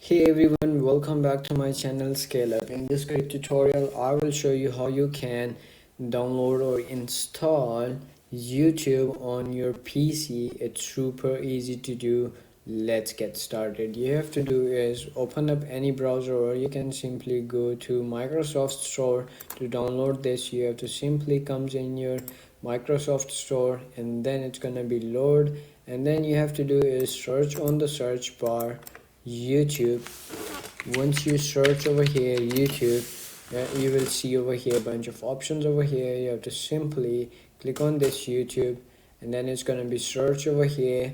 Hey everyone, welcome back to my channel Scale Up. In this quick tutorial, I will show you how you can download or install YouTube on your PC. It's super easy to do. Let's get started. You have to do is open up any browser, or you can simply go to Microsoft Store. To download this, you have to simply come in your Microsoft Store, and then it's gonna be load, and then you have to do is search on the search bar YouTube. Once you search over here YouTube, you will see over here a bunch of options over here. You have to simply click on this YouTube, and then it's going to be search over here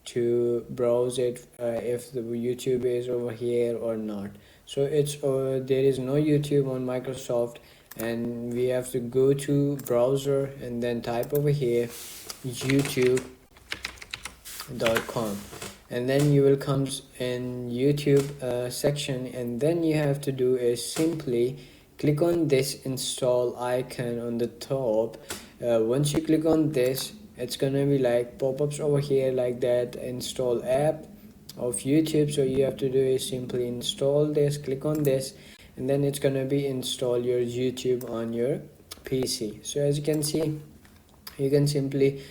to browse it if the YouTube is over here or not. So it's there is no YouTube on Microsoft, and we have to go to browser and then type over here youtube.com, and then you will come in YouTube section, and then you have to do is simply click on this install icon on the top. Once you click on this, it's gonna be like pop-ups over here like that, install app of YouTube. So you have to do is simply install this, click on this, and then it's gonna be install your YouTube on your PC. So as you can see, you can simply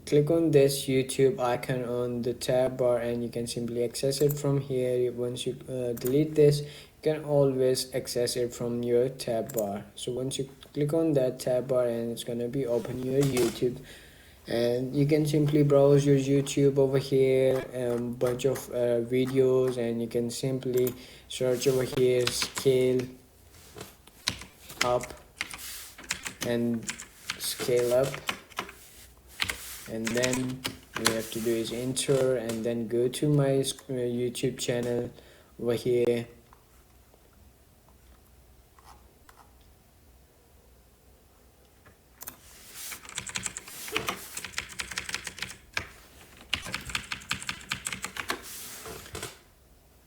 click on this YouTube icon on the tab bar, and you can simply access it from here. Once you delete this, you can always access it from your tab bar. So once you click on that tab bar, and it's gonna be open your YouTube, and you can simply browse your YouTube over here, bunch of videos, and you can simply search over here scale up and scale up, and then you have to do is enter and then go to my YouTube channel over here.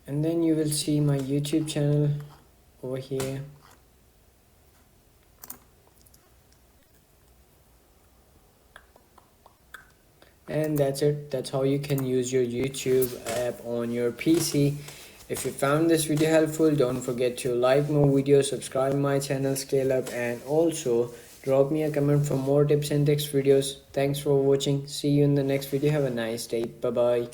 And then you will see my YouTube channel over here. And that's it. That's how you can use your YouTube app on your PC. If you found this video helpful, don't forget to like more videos, subscribe my channel Scale Up, and also drop me a comment for more tips and tricks videos. Thanks for watching. See you in the next video. Have a nice day. Bye bye.